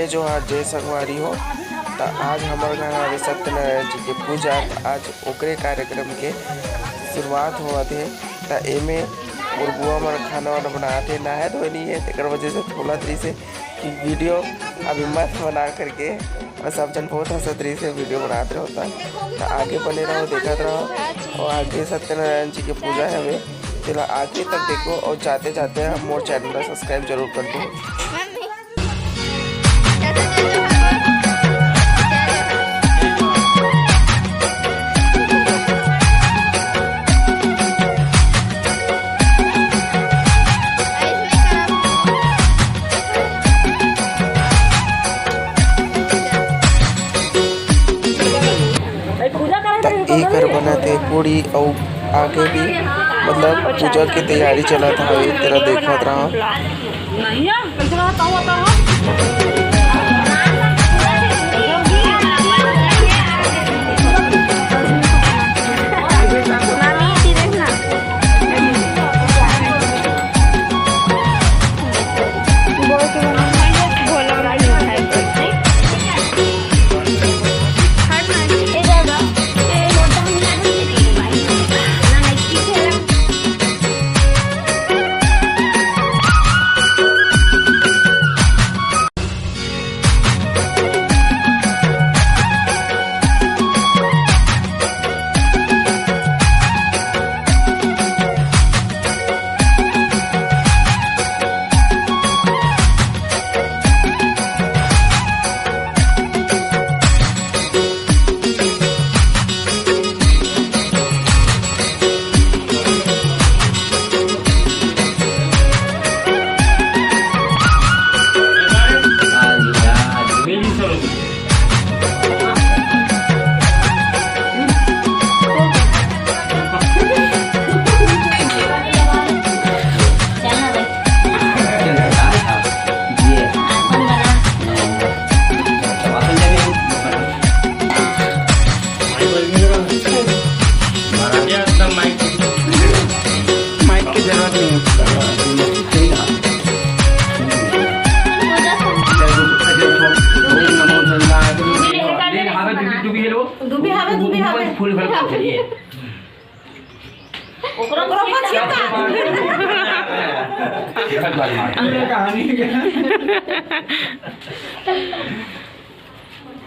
जय जोहार जय संगवारी हो। तो आज हमारे घर हमारे सत्यनारायण जी के पूजा, आज ओकरे कार्यक्रम के शुरुआत हुआ थे। तो एमे और बुआ मन खाना वाना बनाते नहाए धोए नहीं है, एक वजह से थोड़ा तरी से कि वीडियो अभी मत बना करके और सब जन बहुत हंसतरी से वीडियो बनाते होता है। तो आगे बने रहो, देखते रहो। और आगे सत्यनारायण जी की पूजा है हमें, चलो आगे तक देखो। और जाते जाते हम मोर चैनल को सब्सक्राइब जरूर कर दो। एक बनाते पूरी और आगे भी मतलब पूजा की तैयारी चला था, एक तरह देखा रहा।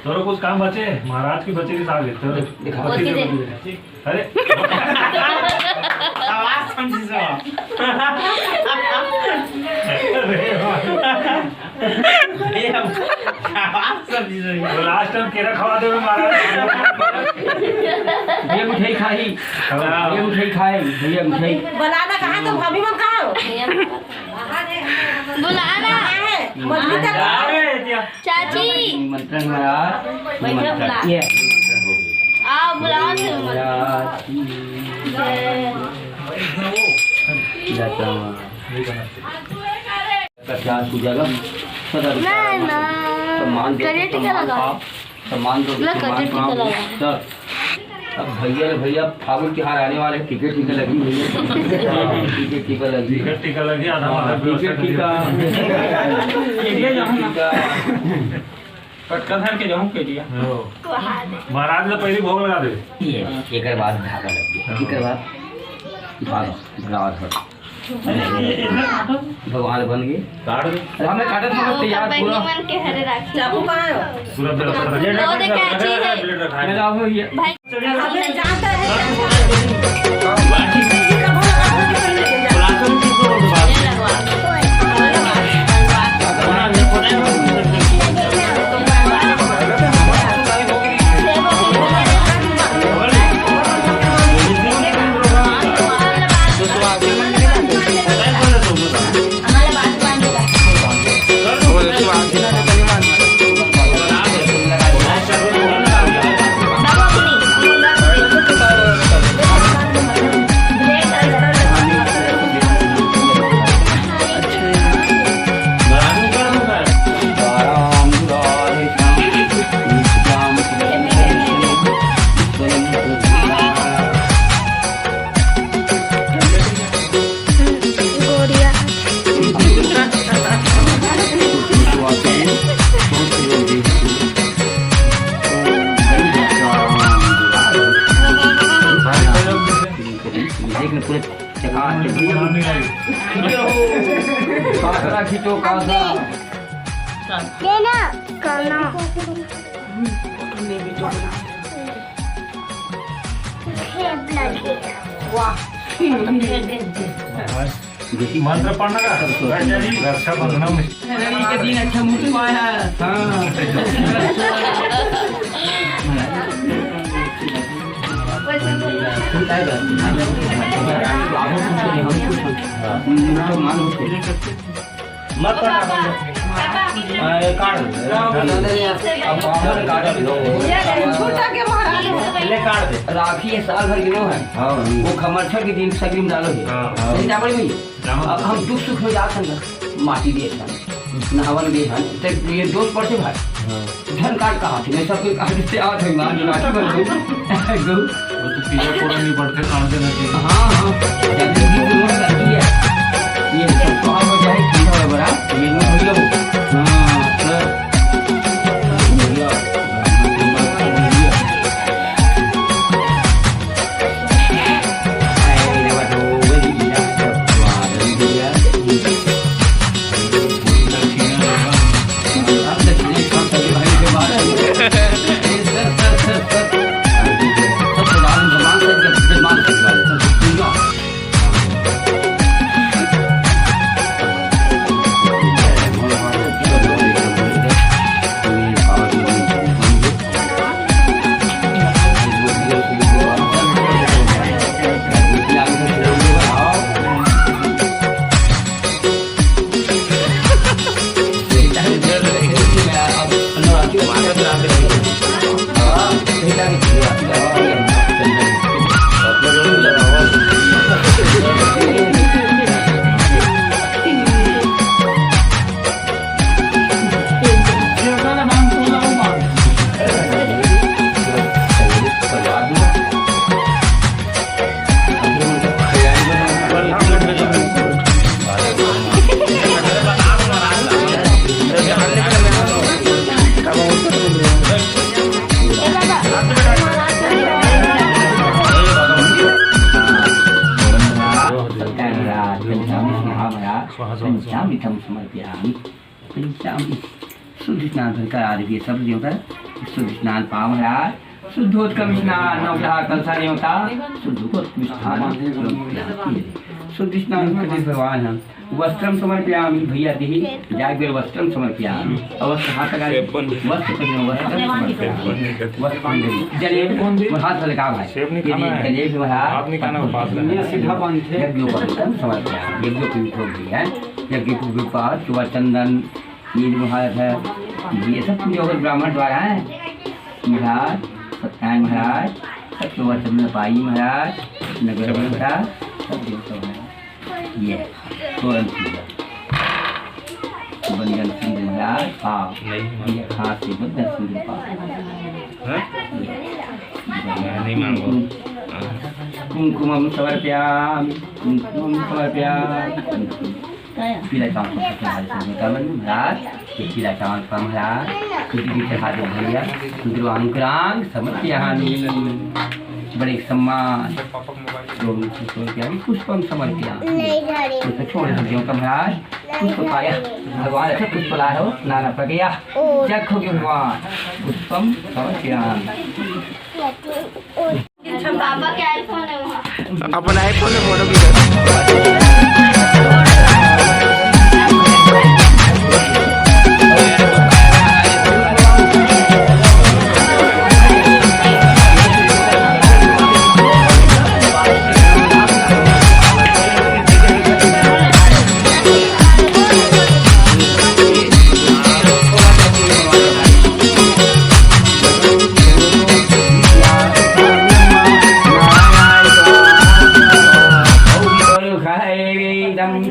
तोरो कुछ काम बचे महाराज की बचे के साथ अरे आवाज समझी लास्ट टाइम केरा खवा दे महाराज। ये मिठाई खाई, ये मिठाई खाए, भैया मिठाई बनाना कहाँ तो भाभी मन कहाँ हो? बुलाना चाची निमंत्रण महाराज, ये आओ बुलाओ क्या पूजा का सम्मान दो। अब भैया फागुन त्योहार आने वाले, टिकट टीका लगी टिकट टीका लगी पटका धर के जाऊं के दिया महाराज ने पहले भोग लगा दे। एक बाद धागा लग गया, एक बाद भगवान बन गए, काट दे। हमें काटा था तैयार पूरा के हरे राखी चाकू कहाँ हो? पूरा भाई जाता है लेकिन पूरे चका कासरा खींचो कासरा मंत्र पढ़ना का रक्षा बंधन में के दिन अच्छा मुझे आया मत राखी है साल भर गिनो है वो खमरछर के दिन सगरी में डालो है अब हम दुख सुख में जा सकते माटी दिए नहावन दिए तो ये दोस्त पड़ से भाई धन काट कहाँ थे मैं सब कोई कहा से आवत है मान राखी बन गई वो तो पीछे पूरा नहीं पड़ते कान से नहीं हाँ हाँ ये सब काम हो जाए ठीक है बड़ा ये नहीं हो गया हाँ सर बढ़िया शुद्ध स्नान कर आ रही है सब्जियों का शुद्ध स्नान पाव है शुद्धोत्कम स्नान नवग्रह कलसा नहीं होता शुद्ध स्नान करते भगवान हम वस्त्रम समर्पयामि भैया दिही जागेर वस्त्रम समर्पयामि अवश्य हाथ लगा वस्त्र जलेब हाथ लगा भाई जलेब आपने खाना सीधा बांधे यज्ञोपवीतम समर्पयामि यज्ञोपवीत है यज्ञोपवीत चुवा चंदन नील महाराज है ये सब पूजा होगा ब्राह्मण द्वारा है महाराज सत्यान महाराज सत्यवचन पाई महाराज नगर महाराज सब देवता महाराज ये तोरण पूजा बंधन सिंह महाराज पाव ये हाथ से बंधन सिंह पाव नहीं मांगो कुमकुमम समर्पयामि पीला चावल महाराज पीला चावल का महाराज भैया सुंदरांग समर्पयामि बड़े सम्मान पुष्पम समर्पयामि छोड़ सब्जियों का महाराज पुष्प पाया भगवान ऐसे पुष्प ला हो नाना प्रक्रिया जग हो गए भगवान पुष्पम समर्पयामि पापा के आईफोन है वहाँ अपना आईफोन में फोटो भी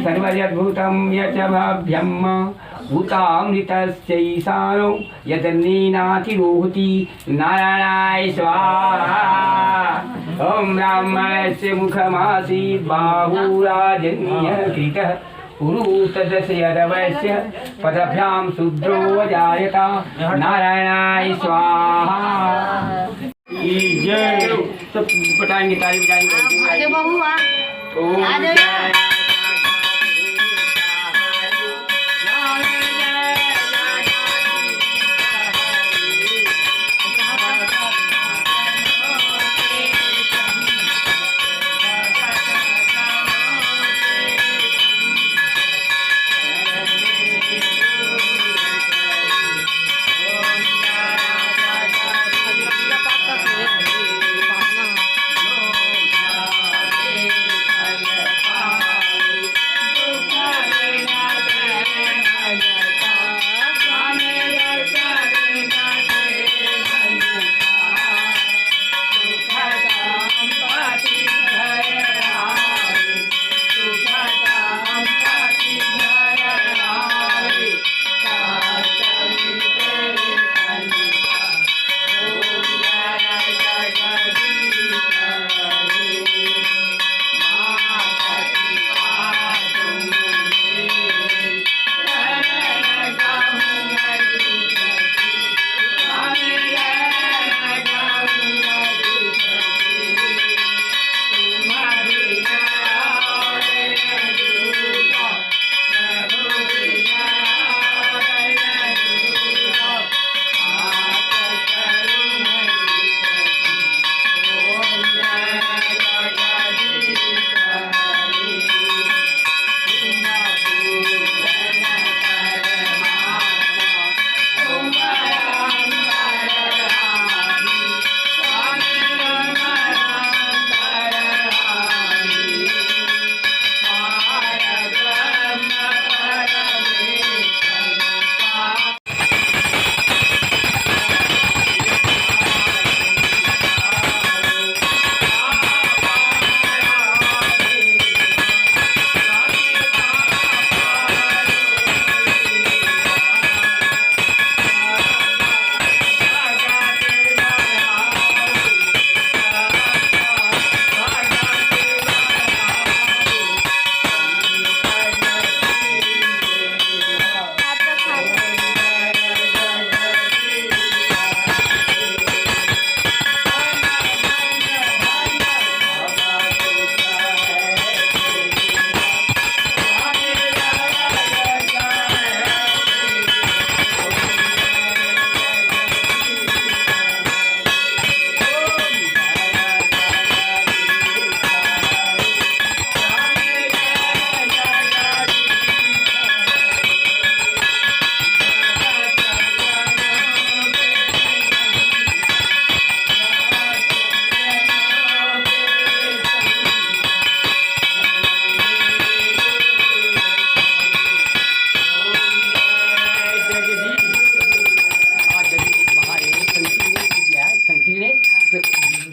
सर्वजद्भूतं यजभाभ्यं भूतामृतस्यैशानो यदन्नीनातिरोहति नारायणाय स्वाहा ॐ ब्राह्मणस्य मुखमासीत् बाहुराजन्यकृतः पुरुतदस्य पदभ्यां शूद्रो जायता नारायणाय स्वाहा जय सब पटाएंगे ताली बजाएंगे।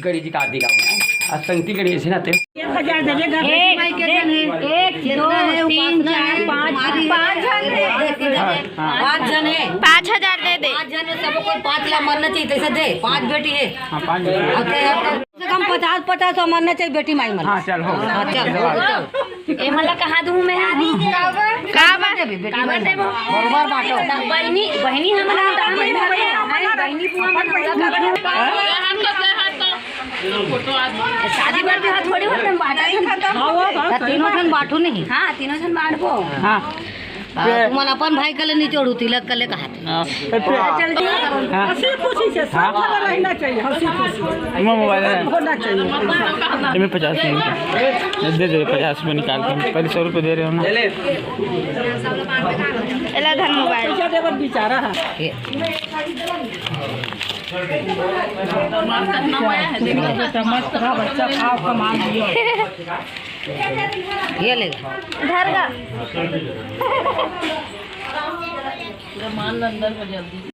गणेश जी का आदि का बना संगति गणेश ना ते 1 2 3 4 5 जन है 5,000 दे दे 5 जन है सबको 5 लाख मरना चाहिए तैसे दे 5 बेटी है हाँ 5 कम 50 मरना चाहिए बेटी माई मन हाँ चल हो चल ए मला कहाँ दूँ मैं का बात बेटी बरोबर बांटो बहनी बहनी हमारा बहनी शादी बार भी हाथ थोड़ी होते हम बांटा तीनों जन बांटू नहीं हाँ तीनों जन बांटबो हाँ तुम अपन भाई कले नहीं जोड़ू तिलक कले कहा मोबाइल में 50 दे दे 50 रुपये निकाल के पहले 100 रुपये दे रहे हो ना एला धन मोबाइल बेचारा ये लेगा घर का मान अंदर को जल्दी